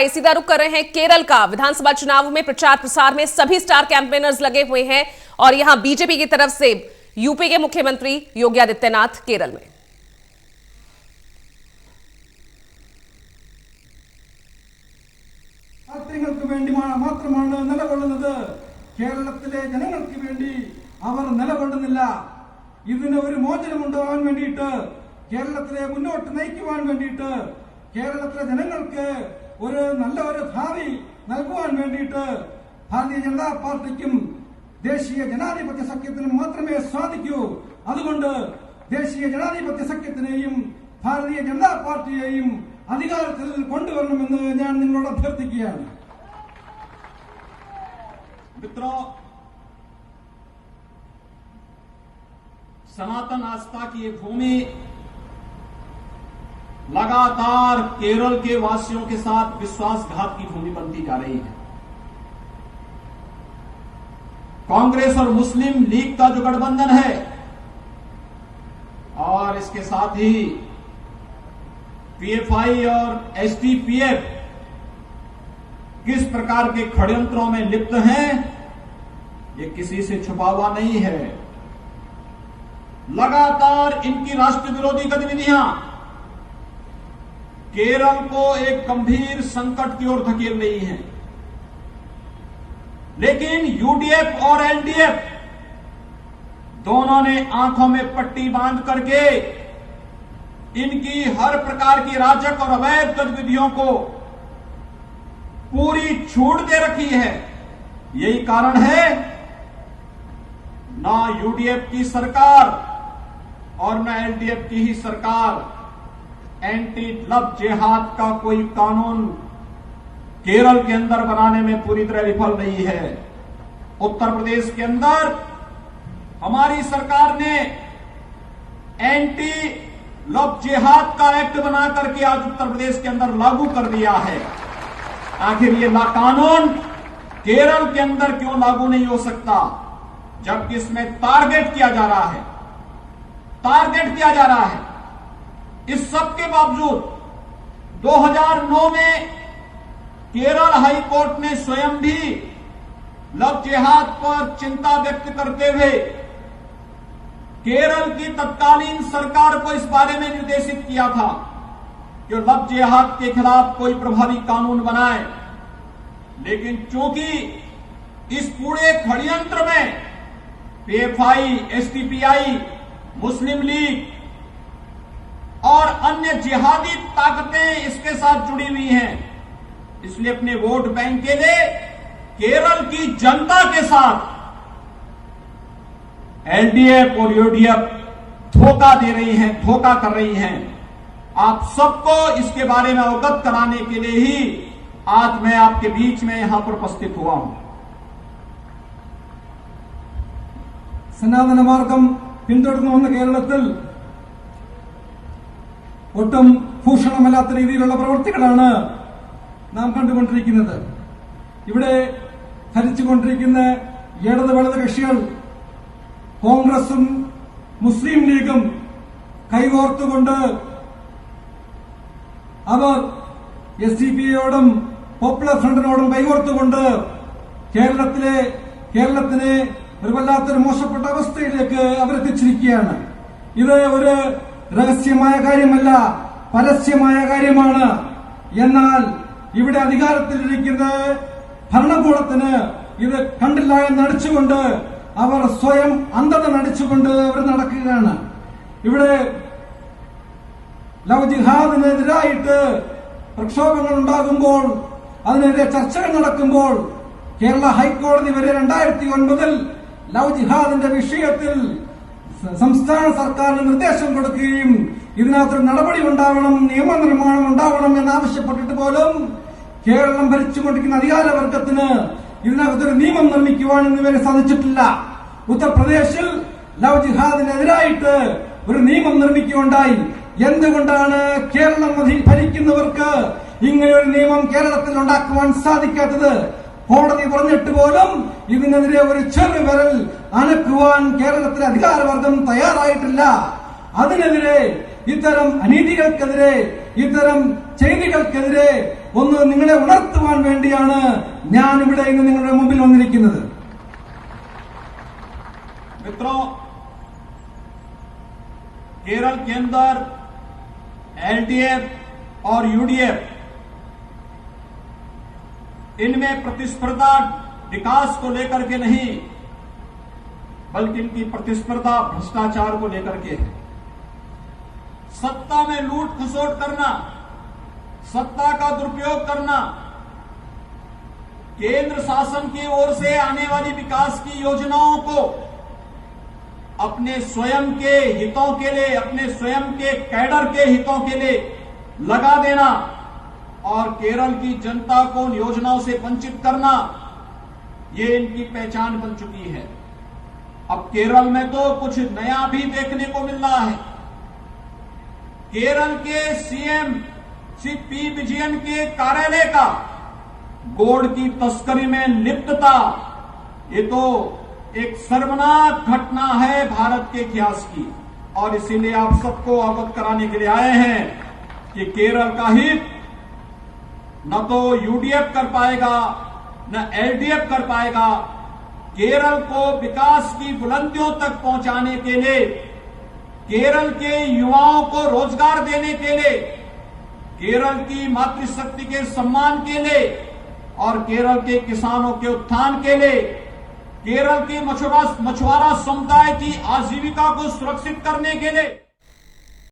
सीधा रुख कर रहे हैं केरल का। विधानसभा चुनाव में प्रचार प्रसार में सभी स्टार कैंपेनर्स लगे हुए हैं और यहां बीजेपी की तरफ से यूपी के मुख्यमंत्री योगी आदित्यनाथ केरल में। കേരളത്തിലെ ജനങ്ങൾക്ക് വേണ്ടി അവർ നിലകൊള്ളുന്നില്ല. ഇതിന് ഒരു മോചനമുണ്ടാകാൻ വേണ്ടിയിട്ട്, കേരളത്തിലെ മുന്നോട്ട് നയിക്കുവാൻ വേണ്ടിയിട്ട്, കേരളത്തിലെ ജനങ്ങൾക്ക് ഒരു നല്ല ഒരു ഭാവി നൽകുവാൻ വേണ്ടിയിട്ട് ഭാരതീയ ജനതാ പാർട്ടിക്കും ദേശീയ ജനാധിപത്യ സഖ്യത്തിനും മാത്രമേ സാധിക്കൂ. അതുകൊണ്ട് ദേശീയ ജനാധിപത്യ സഖ്യത്തിനെയും ഭാരതീയ ജനതാ പാർട്ടിയെയും അധികാരത്തിൽ കൊണ്ടുവരണമെന്ന് ഞാൻ നിങ്ങളോട് അഭ്യർത്ഥിക്കുകയാണ്. मित्रों, सनातन आस्था की ये भूमि लगातार केरल के वासियों के साथ विश्वासघात की भूमि बनती जा रही है। कांग्रेस और मुस्लिम लीग का जो गठबंधन है और इसके साथ ही पीएफआई और एसडीपीएफ किस प्रकार के षड्यंत्रों में लिप्त हैं, ये किसी से छुपा हुआ नहीं है। लगातार इनकी राष्ट्र विरोधी गतिविधियां केरल को एक गंभीर संकट की ओर धकेल रही हैं। लेकिन यूडीएफ और एलडीएफ दोनों ने आंखों में पट्टी बांध करके इनकी हर प्रकार की राजक और अवैध गतिविधियों को पूरी छूट दे रखी है। यही कारण है ना यूडीएफ की सरकार और न एलडीएफ की ही सरकार एंटी लव जिहाद का कोई कानून केरल के अंदर बनाने में पूरी तरह विफल नहीं है। उत्तर प्रदेश के अंदर हमारी सरकार ने एंटी लव जिहाद का एक्ट बना करके आज उत्तर प्रदेश के अंदर लागू कर दिया है। आखिर ये कानून केरल के अंदर क्यों लागू नहीं हो सकता, जबकि इसमें टारगेट किया जा रहा है, इस सब के बावजूद 2009 में केरल हाई कोर्ट ने स्वयं भी लव जिहाद पर चिंता व्यक्त करते हुए केरल की तत्कालीन सरकार को इस बारे में निर्देशित किया था कि लव जिहाद के खिलाफ कोई प्रभावी कानून बनाए। लेकिन चूंकि इस पूरे षड्यंत्र में पीएफआई, एसडीपीआई, मुस्लिम लीग और अन्य जिहादी ताकतें इसके साथ जुड़ी हुई हैं, इसलिए अपने वोट बैंक के लिए केरल की जनता के साथ एलडीएफ और यूडीएफ धोखा दे रही हैं, धोखा कर रही हैं। आप सबको इसके बारे में अवगत कराने के लिए ही आज मैं आपके बीच में यहां पर उपस्थित हुआ हूं। സനാതന മാർഗം പിന്തുടർന്നു വന്ന കേരളത്തിൽ ഒട്ടും ഭൂഷണമല്ലാത്ത രീതിയിലുള്ള പ്രവൃത്തികളാണ് നാം കണ്ടുകൊണ്ടിരിക്കുന്നത്. ഇവിടെ ഭരിച്ചുകൊണ്ടിരിക്കുന്ന ഇടത് വലത് കക്ഷികൾ കോൺഗ്രസും മുസ്ലിം ലീഗും കൈകോർത്തുകൊണ്ട് അവർ എസ്ഡിപിഐയോടും പോപ്പുലർ ഫ്രണ്ടിനോടും കൈകോർത്തുകൊണ്ട് കേരളത്തിനെ ഒരു വല്ലാത്തൊരു മോശപ്പെട്ട അവസ്ഥയിലേക്ക് അവരെത്തിച്ചിരിക്കുകയാണ്. ഇത് ഒരു രഹസ്യമായ കാര്യമല്ല, പരസ്യമായ കാര്യമാണ്. എന്നാൽ ഇവിടെ അധികാരത്തിലിരിക്കുന്ന ഭരണകൂടത്തിന് ഇത് കണ്ടില്ല എന്ന് നടിച്ചുകൊണ്ട് അവർ സ്വയം അന്ധത നടിച്ചുകൊണ്ട് അവർ നടക്കുകയാണ്. ഇവിടെ ലവ് ജിഹാദിനെതിരായിട്ട് പ്രക്ഷോഭങ്ങൾ ഉണ്ടാകുമ്പോൾ, അതിനെതിരെ ചർച്ചകൾ നടക്കുമ്പോൾ കേരള ഹൈക്കോടതി വരെ 2009 ലവ് ജിഹാദിന്റെ വിഷയത്തിൽ സംസ്ഥാന സർക്കാരിന് നിർദ്ദേശം കൊടുക്കുകയും ഇതിനകത്തൊരു നടപടി ഉണ്ടാവണം, നിയമനിർമ്മാണം ഉണ്ടാവണം എന്നാവശ്യപ്പെട്ടിട്ട് പോലും കേരളം ഭരിച്ചുകൊണ്ടിരിക്കുന്ന അധികാരവർഗത്തിന് ഇതിനകത്തൊരു നിയമം നിർമ്മിക്കുവാൻ ഇന്നുവരെ സാധിച്ചിട്ടില്ല. ഉത്തർപ്രദേശിൽ ലവ് ജിഹാദിനെതിരായിട്ട് ഒരു നിയമം നിർമ്മിക്കുകയുണ്ടായി. എന്തുകൊണ്ടാണ് കേരളം ഭരിക്കുന്നവർക്ക് ഇങ്ങനെ ഒരു നിയമം കേരളത്തിൽ ഉണ്ടാക്കുവാൻ സാധിക്കാത്തത്? കോടതി പറഞ്ഞിട്ട് പോലും ഇതിനെതിരെ ഒരു ചെറുവിരൽ അനക്കുവാൻ കേരളത്തിലെ അധികാരവർഗം തയ്യാറായിട്ടില്ല. അതിനെതിരെ, ഇത്തരം അനീതികൾക്കെതിരെ, ഇത്തരം ചെയ്തികൾക്കെതിരെ ഒന്ന് നിങ്ങളെ ഉണർത്തുവാൻ വേണ്ടിയാണ് ഞാൻ ഇവിടെ ഇന്ന് നിങ്ങളുടെ മുമ്പിൽ വന്നിരിക്കുന്നത്. मित्रों, केरल के अंदर एलडीएफ और यूडीएफ इनमें प्रतिस्पर्धा विकास को लेकर के नहीं, बल्कि इनकी प्रतिस्पर्धा भ्रष्टाचार को लेकर के है. सत्ता में लूट खसोट करना, सत्ता का दुरुपयोग करना, केंद्र शासन की ओर से आने वाली विकास की योजनाओं को अपने स्वयं के हितों के लिए, अपने स्वयं के कैडर के हितों के लिए लगा देना और केरल की जनता को उन योजनाओं से वंचित करना, ये इनकी पहचान बन चुकी है. अब केरल में तो कुछ नया भी देखने को मिल रहा है. केरल के सीएम श्री पी विजयन के कार्यालय का गोल्ड की तस्करी में लिप्तता, ये तो एक शर्मनाक घटना है भारत के इतिहास की. और इसीलिए आप सबको अवगत कराने के लिए आए हैं कि केरल का हित न तो यूडीएफ कर पाएगा, न एलडीएफ कर पाएगा. केरल को विकास की बुलंदियों तक पहुंचाने के लिए, केरल के युवाओं को रोजगार देने के लिए, केरल की मातृशक्ति के सम्मान के लिए और केरल के किसानों के उत्थान के लिए, केरल की मछुआरा समुदाय की आजीविका को सुरक्षित करने के लिए